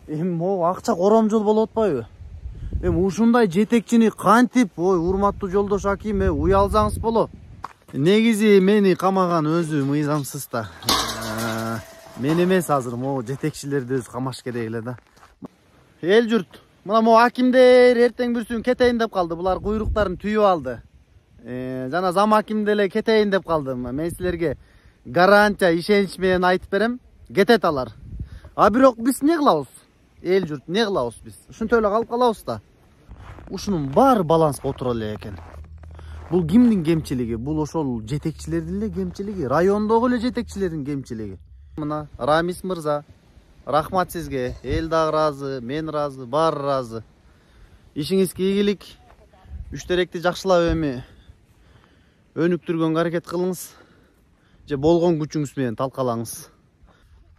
Эми могу акча коромжол болуп атпайбы? Эми ушундай жетекчини кантип, ой, урматтуу жолдош Аким, уялсаңыз болот. Негизи мени камаган өзү мыйзамсыз да. Мен эмес азыр могу жетекчилерди өзү камаш керек эле да. Эл журт, мына могу акимдер эртең бүрсүн кетейин деп калды. Булар куйруктарын түйүп алды. Жана зам аким деле кетейин деп калды. Мен силерге гарантия, ишенич менен айтып берем, кетет алар. А бирок биз не кылабыз? Эл журт, не кылабыз биз? Ушинтип эле калып калабыз да. Ушунун баары баланска отура эле экен. Бул кимдин кемчилиги? Бул ошол жетекчилердин эле кемчилиги, райондогу эле жетекчилердин кемчилиги. Мына Рамис мырза, рахмат сизге. Эл дагы ыраазы, мен ыраазы, баары ыраазы. Ишиңизге ийгилик. Үштеректи жакшылап эми өнүктүргөнгө аракет кылыңыз. Же болгон күчүңүз менен талкалаңыз.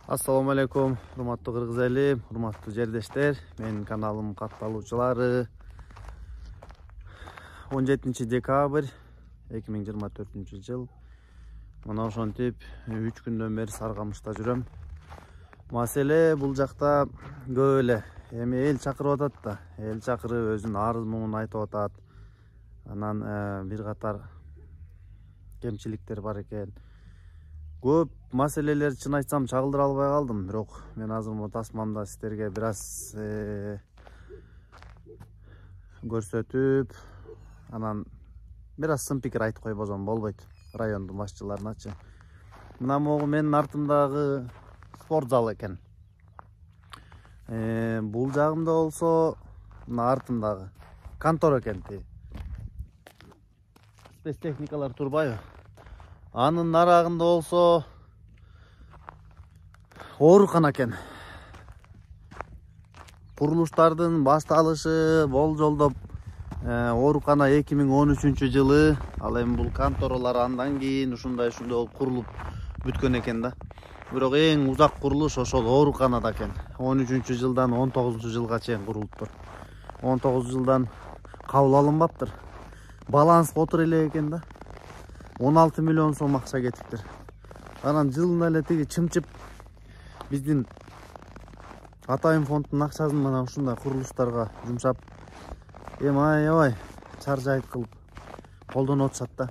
Ассаламу алейкум, урматтуу кыргыз эли, урматтуу жердештер, менин каналым катталуучулары. 17 декабрь 2024 жыл. Мына ошентип 3 күндөн бери Саргамышта жүрөм. Маселе бул жакта көп эле. Эми эл чакырып атат да. Эл чакырып өзүнүн арыз муңун айтып атат. Анан бир катар кемчиликтер бар экен. Көп маселелер чын айтсам чагылдыра албай калдым, бирок мен азыр бул тасмамда сиздерге бир аз көрсөтүп, анан бир аз сын пикир айтып койбосом болбойт райондун башчыларыначы. Мына могу менин артымдагы спорт зал экен. Бул жагымда болсо мына артымдагы контора экен. Спецтехникалар турбайбы? Анын нарагында болсо оорукана экен. Курулуштардын башталышы болжолдоп оорукана 2013 жылы, ал эми бул конторалар андан кийин ушундай болуп курулуп бүткөн экен да. Бирок эң узак курулуш ошол ооруканада экен. 13 жылдан 19 жылга чейин курулуптур. 19 жылдан кабыл алынбаптыр. Баланска отура эле экен да. 16 миллион сом акча кетиптир. Анан жылына эле тиги чымчып биздин атайын фонддун акчасын мына ушундай курулуштарга жумшап, эми аябай чаржайт кылып колдонуп атышат да.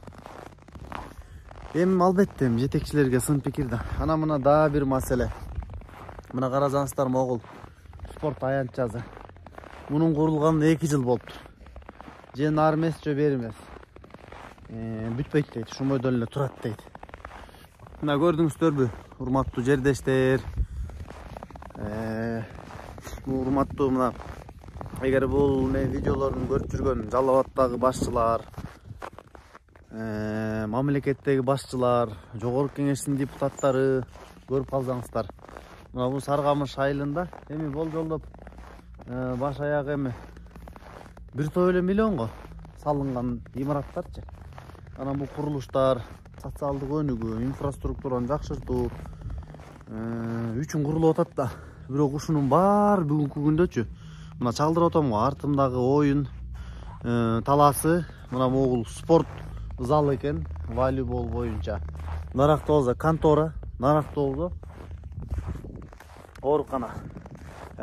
Эми албетте жетекчилерге сын пикир да. Анан мына дагы бир маселе. Мына карасаңыздар, могул спорт аянтчасы. Мунун курулганына 2 жыл болуптур. Же нары эмес, же бери эмес. Бүтпөйт дейт, ушул бойдон эле турат дейт. Мына көрдүңүздөрбү, урматтуу жердештер. Урматтуу мына эгер бул видеолорун көрүп жүргөн Жалал Абадтагы башчылар, мамлекеттеги башчылар, жогорку кеңештин депутаттары көрүп калсаңыздар, мына бул Саргамыш айылында эми болжолдоп баш аяк эми бир топ эле миллионго салынган имараттарчы. Анан бул курулуштар социалдык өнүгүү, инфраструктураны жакшыртуу үчүн курулуп атат да. Бирок ушунун баары бүгүнкү күндөчү мына чалдырып атам го, артымдагы оюн талаасы мына могул спорт залы экен, волейбол боюнча. Наракта болсо контора, наракта болсо оорукана.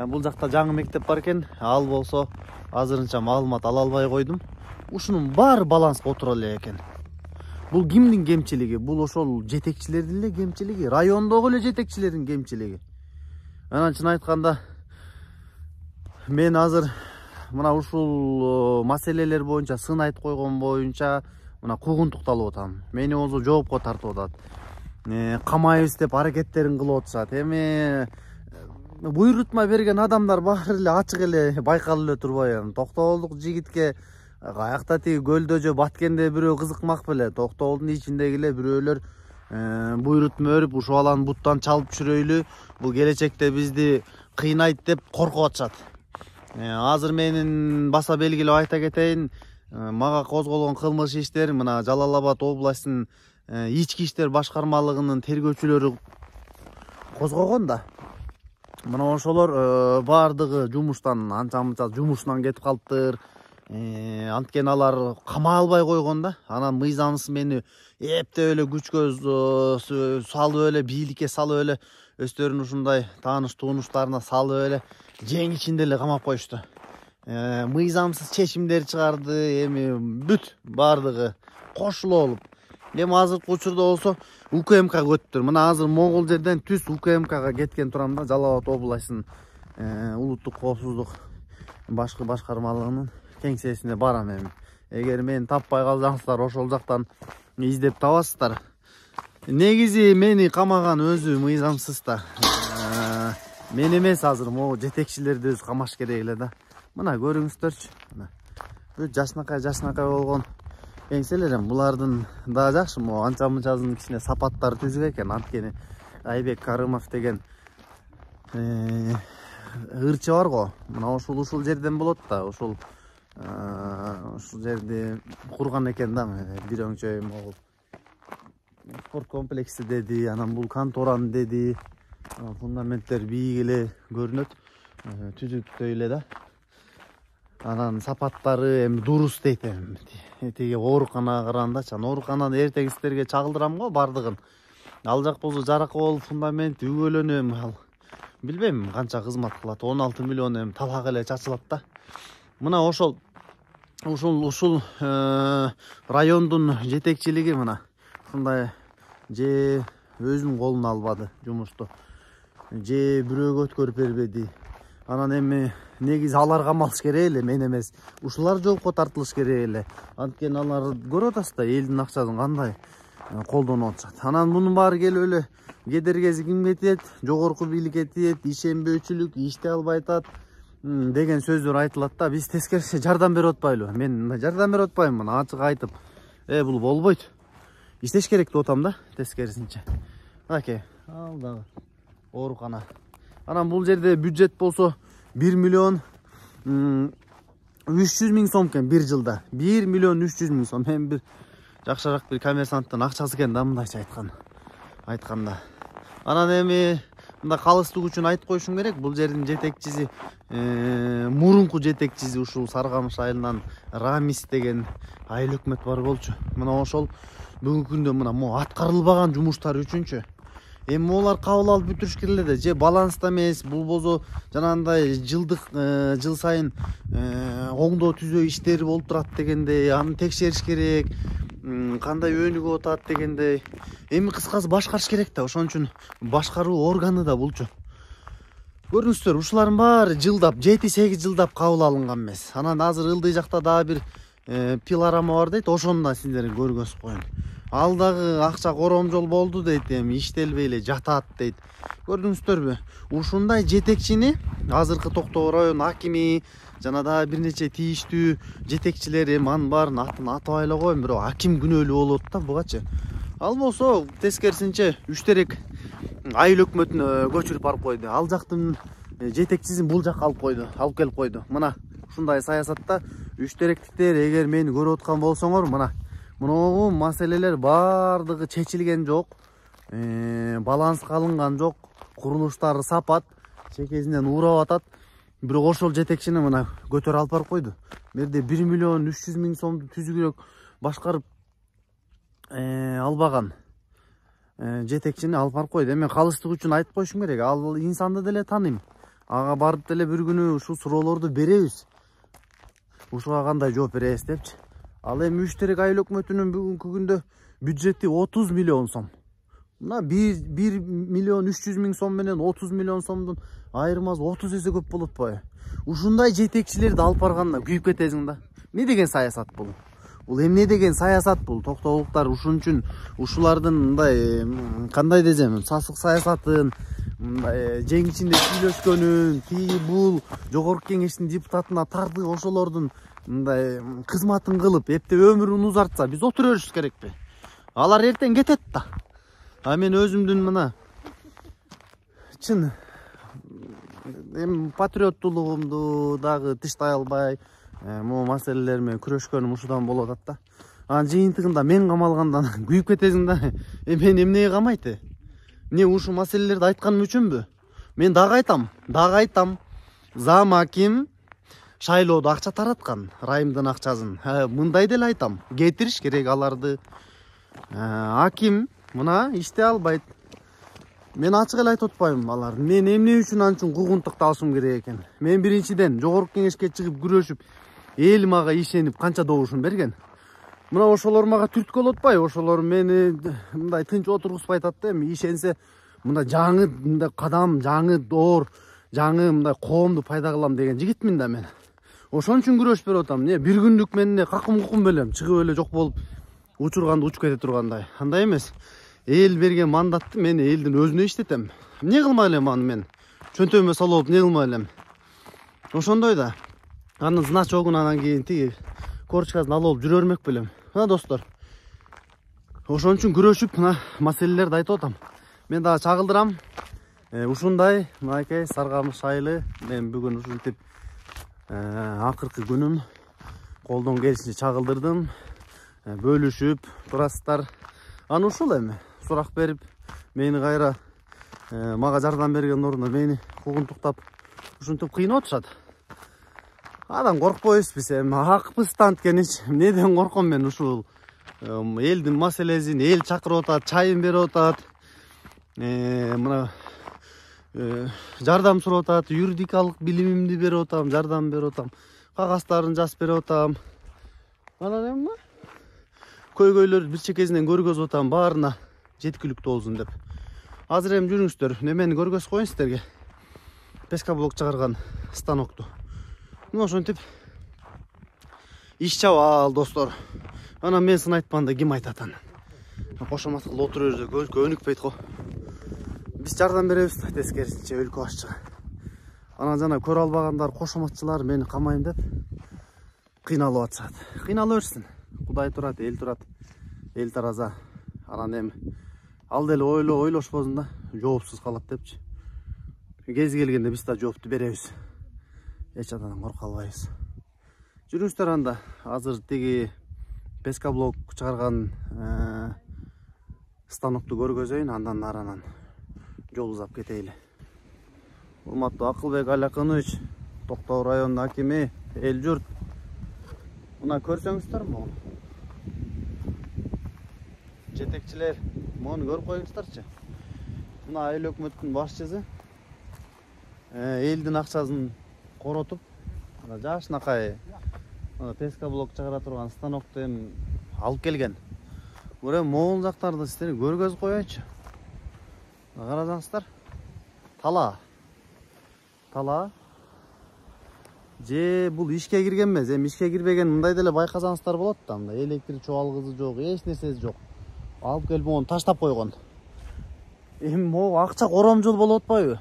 Бул жакта жаңы мектеп бар экен, ал болсо азырынча маалымат ала албай койдум. Ушунун баары баланска отура эле экен. Бул кимдин кемчилиги? Бул ошол жетекчилердин эле кемчилиги, райондогу эле жетекчилердин кемчилиги. Анан чын айтканда мен азыр мына ушул маселелер боюнча сын айтып койгон боюнча мына куугунтукталып атам. Мени болсо жоопко тартып атат. Камайбыз деп аракеттерин кылып атышат. Эми буйрутма берген адамдар баары эле ачык эле байкалып эле турбайбы? Токтогулдук жигитке каякта тиги көлдө же баткенде бирөө кызыкмак беле? Токтогулдун ичиндеги эле бирөөлөр буйрутма берип ушул баланы буттан чалып түшүрөйлү, бул келечекте бизди кыйнайт деп коркуп атышат. Азыр менин баса белгилеп айта кетейин, мага козголгон кылмыш иштер мына Жалал Абад областынын ички иштер башкармалыгынын тергөөчүлөрү козгогон да. Мына ошолор баардыгы жумуштан анча-мынча жумушунан кетип калыптыр. Анткени алар камай албай койгон да. Анан мыйзамсыз мени эптеп эле күчкө салып эле, бийликке салып эле өздөрүн ушундай тааныш тунуштарына салып эле жең ичинде эле камап коюшту. Мыйзамсыз чечимдер чыгарды, эми бүт баардыгы кошулуп болуп. Эми азыркы учурда болсо УКМК өттүр. Мына азыр Моңгол жерден түз УКМКга кеткен турам да, Жалал Абад областынын улуттук коопсуздук башкармалыгынын кеңсесине барам эми. Эгер мени таппай калсаңыздар, ошол жактан издеп табасыздар. Негизи мени камаган өзү мыйзамсыз да. Мен эмес, азыр могу жетекчилерди өзү камаш керек эле да. Мына көрүңүздөрчү. Мына бүт жашнакай болгон кеңселер, булардын да жакшы могу анча мынчасын кичине сапаттары түзүк экен. Анткени Айбек Карымов деген ырчы бар го. Мына ушул жерден болот да. Ушул жерди курган экен да. Бир өңчөй могул спорт комплекси деди, анан бул контораны деди. Фундаменттер бийик эле көрүнөт, түзүктөй эле да. Анан сапаттары эми дурус дейт эми. Тиги ооруканага карагандачы, оорукананы эртегистерге чагылдырам го бардыгын. Ал жак болсо жаракы болуп фундамент үгөлөнөм, ал билбейм канча кызмат кылат. 16 миллион эми талак эле чачылат да. Мына ушул райондун жетекчилиги мына ушундай же өзүнүн колуна албады жумушту, же бирөөгө өткөрүп бербеди. Анан эми негизи алар камалыш керек эле, мен эмес. Ушулар жоопко тартылыш керек эле. Анткени алар көрүп атасыз да, элдин акчасын кандай колдонуп атышат. Анан мунун баары келип эле кедергеси кимге тиет? Жогорку бийликке тиет, ишенбөөчүлүк, иштей албай атат деген сөздөр айтылат да. Биз тескерисинче жардам берип атпайлыбы? Мен жардам берип атпайм, мына ачык айтып. Бул болбойт. Иштеш керек деп атам да, тескерисинче. Аке, ал дагы оорукана. Анан бул жерде бюджет болсо 1 миллион 300 миң сом экен бир жылда. 1 миллион 300 миң сом. Мен бир жакшыраак бир коммерсанттын акчасы экен да, мындайча айтканда. Анан эми мында калыстык үчүн айтып коюшум керек. Бул жердин жетекчиси, мурунку жетекчиси ушул Сарыкамыш айылынан Рамис деген айыл өкмөт бар болчу. Мына ошол бүгүнкү күндө мына аткарылбаган жумуштар үчүнчү. Эми олар кабыл алып бүтүрүш керек эле да. Же баланста эмес, бул болсо жанагындай жыл сайын оңдоо түзөө иштери болуп турат дегендей, аны текшериш керек, кандай өнүгүп атат дегендей. Эми кыскасы башкарыш керек да. Ошон үчүн башкаруу органы да булчу. Көрүңүздөр, ушулардын баары жылдап, 7-8 жылдап кабыл алынган эмес. Анан азыр ылдый жакта дагы бир пилорама бар дейт, ошону да сиздерге көргөзүп коеюн. Ал дагы акча коромжол болду дейт, эми иштелбей эле жатат дейт. Көрдүңүздөрбү? Ушундай жетекчини азыркы Токтогул район акими жана дагы бир нече тийиштүү жетекчилери анын баарын атын атабай эле коеюн, бирок аким күнөөлүү болуп атат да бугачы. Ал болсо тескерисинче Үштерек айыл өкмөтүнө көчүрүп барып койду. Ал жактын жетекчисин бул жакка алып келип койду. Мына ушундай саясатта Үштеректиктер, эгер мени көрүп аткан болсоңор, мына мунугу маселелер баардыгы чечилген жок, баланска алынган жок, курулуштары сапат, чекесинен уурап атат. Бирок ошол жетекчини мына көтөрүп алып барып койду. Берде 1 миллион 300 миң сомду түзүгүрөк башкарып албаган жетекчини алып барып койду. Эми калыстык үчүн айтып коюшум керек. Ал инсанды деле тааныйм. Ага барып деле бир күнү ушул суроолорду беребиз. Ушуга кандай жооп беребиз депчи. Ал эми Үштерек айыл өкмөтүнүн бүгүнкү күндө бюджети 30 миллион сом. Мына 1 миллион 300 миң сом менен 30 миллион сомдун айырмасы 30 эсе көп болуп атпайбы? Ушундай жетекчилерди алып барганда күйүп кетесиң да. Не деген саясат бул? Бул эмне деген саясат бул? Токтогулуктар ушун үчүн ушулардын мындай кандай десем, сасык саясатын, мындай жең ичинде сүйлөшкөнүн, тиги бул жогорку кеңештин депутатына тартып ошолордун мындай кызматын кылып, эптеп өмүрүн узартса, биз отура беришибиз керекпи? Алар эртең кетет да. А мен өзүмдүн мына чын патриоттуулугумду дагы тыштай албай, могу маселелер менен күрөшкөнүм ушудан болуп атат да. Анан жыйынтыгында мен камалгандан күйүп кетесиң да. Мен эмнеге камайт? Эмне ушул маселелерди айтканым үчүнбү? Мен дагы айтам. Зам аким шайлоодо акча тараткан, райымдын акчасын. Мындай деле айтам. Кетириш керек аларды. Аким мына иштей албайт. Мен ачык эле айтып атпайбын алар. Мен эмне үчүн анчын куугунтукты алышым керек экен. Мен биринчиден жогорку кеңешке чыгып күрөшүп, эл мага ишенип канча добушун берген. Мына ошолор мага түрткү болуп атпайбы? Ошолор мени мындай тынч отургузбай атат да. Эми ишенсе мындай жаңы мындай кадам, жаңы доор, жаңы мындай коомду пайда кылам деген жигитмин да мен. Ошон үчүн күрөш берип атам. Бир күндүк мен какым белем, чыгып эле жок болуп учурганды учуп кете тургандай. Андай эмес. Эл берген мандатты мен элдин өзүнө иштетем. Эмне кылмай элем аны мен? Чөнтөмө салып эмне кылмай элем? Ошондой да. Анын значогун анан кийин тиги корочкасын алып жүрө бермек белем. Мына достор. Ошон үчүн күрөшүп мына маселелерди айтып атам. Мен дагы чагылдырам. Ушундай мынакей Саргамыш айылы мен бүгүн ушинтип акыркы күнүм колдон келишинче чагылдырдым. Бөлүшүп турасыздар. Аны ушул эми сурак берип, мени кайра мага жардам берген ордуна мени куугунтуктап ушинтип кыйнап атышат. Адан коркпойбуз биз эми акпыз анткенич. Эмнеден корком мен ушул элдин маселесин эл чакырып атат, чайын берип атат. Мына жардам сурап атат, юридикалык билимимди берип атам, жардам берип атам, кагаздарын жазып берип атам. Анан эми көйгөйлөрдү бир чекесинен көргөзүп атам, баарына жеткиликтүү болсун деп. Азыр эми жүрүңүздөр, немени көргөзүп коеюн сиздерге. Пескоблок чыгарган станокту. Мына ошентип иш чабал достор. Анан мен сын айтпаганда ким айтат анан? Кошомат кылып отура берсе көнүкпөйт го. Биз жардам беребиз, тескерисинче өлкө башчыга. Анан жана көрө албагандар, кошоматчылар мени камайын деп кыйналып атышат. Кыйнала берсин. Кудай турат, эл тараза. Анан эми ал деле ойлошпосун да, жоопсуз калат депчи. Кези келгенде биз да жоопту беребиз. Эч адан корко албайбыз. Жүрүңүздөр анда. Азыр тиги пескоблок чыгарган станокту көргөзөйүн, андан аранан жол узап кетейли. Урматтуу Акылбек Алякынович, Токтоо районунун акими, эл журт. Мына көрсөңүздөр могу. Жетекчилер, муну көрүп коюңуздарчы. Мына айыл өкмөттүн башчысы элдин акчасын коротуп, жашынакай пескоблок чыгара турган станокту эми алып келген. Эми могул жактарды сиздерге көргөзүп коеюнчу. Карасаңыздар. Тала. Же бул ишке кирген эмес, эми ишке кирбеген мындай деле байкасаңыздар болот да, мындай электр чубалгызы жок, эч нерсеси жок. Алып келип оны таштап койгон. Эми могу акча коромжол болуп атпайбы?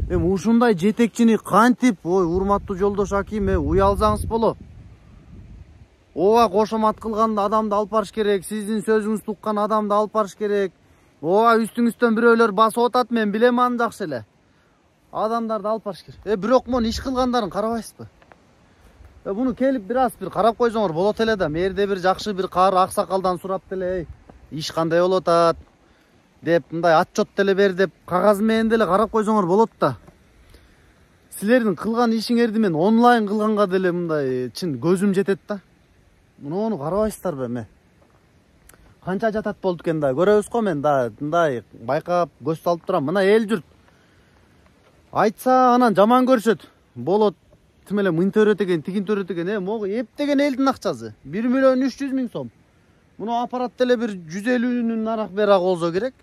Эми ушундай жетекчини кантип, ой, урматтуу жолдош аким, уялсаңыз болот. Ооба кошомат кылган адамды алып барыш керек, сиздин сөзүңүздү уккан адамды алып барыш керек. Ооба үстүңүздөн бирөөлөр басып атат, мен билем аны жакшы эле. Адамдарды алып барыш керек. Бирок муну иш кылгандарын карабайсызбы? Буну келип бир карап койсоңор болот эле да. Мерде бир жакшы бир кары аксакалдан сурап деле, иш кандай болуп атат деп, мындай отчет деле бер деп, кагаз менен деле карап койсоңор болот да. Силердин кылган ишиңерди мен онлайн кылганга деле мындай чын көзүм жетет да. Муну карабайсыздарбы эми? Канча жатат болду экен да, көрөбүз го, мен да мындай байкап көз салып турам. Мына эл журт айтса анан жаман көрүшөт. Болот, тим эле мын төрөт экен, тигин төрөт экен. Могу эптеген элдин акчасы 1.300.000 сом. Муну аппарат деле бир 150'нün нарак берак болсо керек.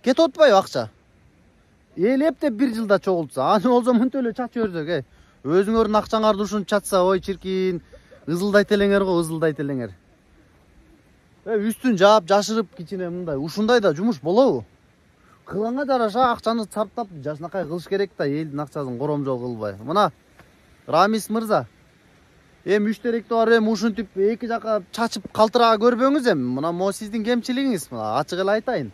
Кетип атпайбы акча? Эл эптеп бир жылда чогултса, аны болсо мынтип эле чачып жиберсек, өзүңөрдүн акчаңарды ушунча чатса, ой чиркин, ызылдайт элеңер го, ызылдайт элеңер. Үстүн жаап, жашырып кичине мындай, ушундай да жумуш болобу? Кылганга жараша акчаны сарптап жашынакай кылыш керек да, элдин акчасын коромжол кылбай. Мына Рамис мырза, эми үштеректи бар, эми ушинтип эки жака чачып калтыраа көрбөңүз эми. Мына могу сиздин кемчилигиңиз, мына ачык эле айтайын.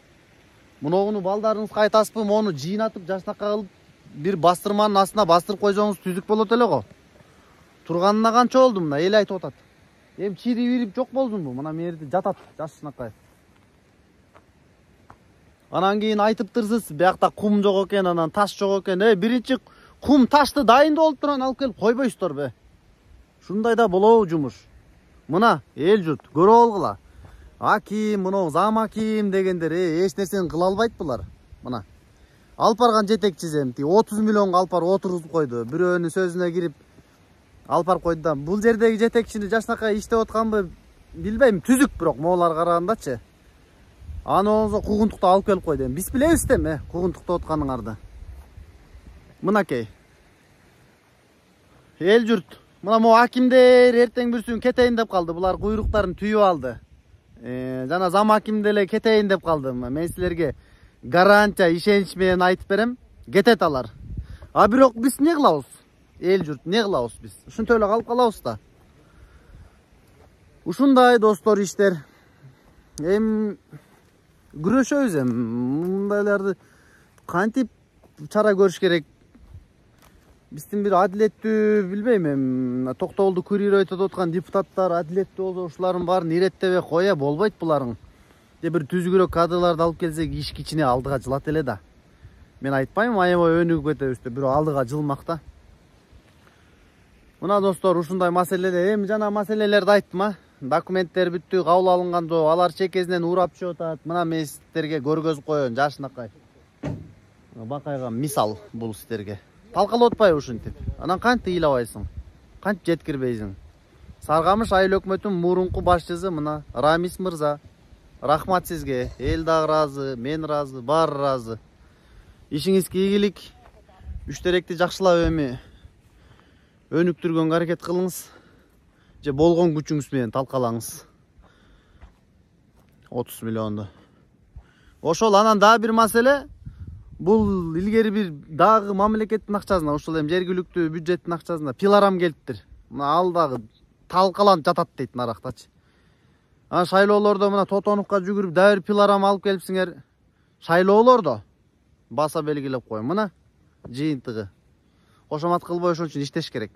Муну балдарыңызга айтасызбы, мону жыйнатып жашынакай кылып бир бастырманын астына бастырып койсоңуз түзүк болот эле го. Турганына канча болду, мына эл айтып атат. Эми чирип жок болдунбу? Мына мерде жатат жашынакай. Анан кийин айтыптырсыз, биякта кум жок экен, анан таш жок экен. Биринчи кум ташты дайын болуп турган алып келип койбойсуздарбы? Шундай да болобу жумуш? Мына эл журт көрүп алгыла. Аким, мына зам аким дегендер эч нерсени кыла албайт булар. Мына. Алпарган жетекчисем. 30 миллионга Алпар отургузуп койду. Бирөөнүн сөзүнө кирип Алпар койду да. Бул жердеги жетекчини жашнакай иштеп атканбы билбейм, түзүк бирок могуларга карагандачы. Аны болсо куугунтукта алып келип кой дем. Биз билебиз да куугунтукта атканыңарды. Мынакей. Эл журт. Мына могу акимдер эртең бүрсүн кетейин деп калды. Булар куйруктарын түйүп алды. Жана зам аким деле кетейин деп калды. Мен силерге гарантия, ишенич менен айтып берем, кетет алар. А бирок биз не кылабыз? Эл журт не кылабыз биз? Ушинтип эле калып калабыз да. Ушундай достор иштер. Күрөшөбүз мындайларды кантип чара көрүш керек? Биздин бир адилеттүү, билбейм, Токтогулду курировать аткан депутаттар адилеттүү болсо ушулардын баарын иреттебей коя болбойт буларың. Бир түзүгүрөөк кадрларды алып келсек, иш кичине алдыга жылат эле да. Мен айтпайм, аябай өнүгүп кетебиз деп, бирок алдыга жылмак да. Мына достор, ушундай маселелер, жана маселелерди айттым. Документтер бүттү, кабыл алынганда алар чекесинен урап чыгып атат. Мына мен сиздерге көргөзүп коеюн, жашынакай. Бакайга мисал бул сиздерге. Талкалап атпайбы ушинтип? Анан кантип ыйлабайсың? Кантип жеткирбейсиң? Саргамыш айыл өкмөтүнүн мурунку башчысы мына Рамис мырза. Рахмат сизге. Эл да ыраазы, мен ыраазы, баары ыраазы. Ишиңизге ийгилик. Үштеректи жакшылап эми өнүктүргөнгө аракет кылыңыз. Же болгон күчүңүз менен талкалаңыз. 30 миллионду. Ошол анан дагы бир маселе. Бул илгери бир дагы мамлекеттин акчасына, ошол эми жергиликтүү бюджеттин акчасына пилорам келиптир. Мына ал дагы талкаланып жатат дейт нарактачы. Анан шайлоолордо мына Тотоновго жүгүрүп дагы бир пилорам алып келипсиңер. Шайлоолордо баса белгилеп коюн. Мына жыйынтыгы. Кошомат кылбой ошон үчүн иштеш керек.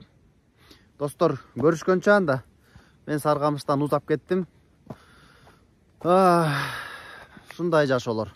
Достор, көрүшкөнчө анда. Мен Саргамыштан узап кеттим. Ушундай жашоолор.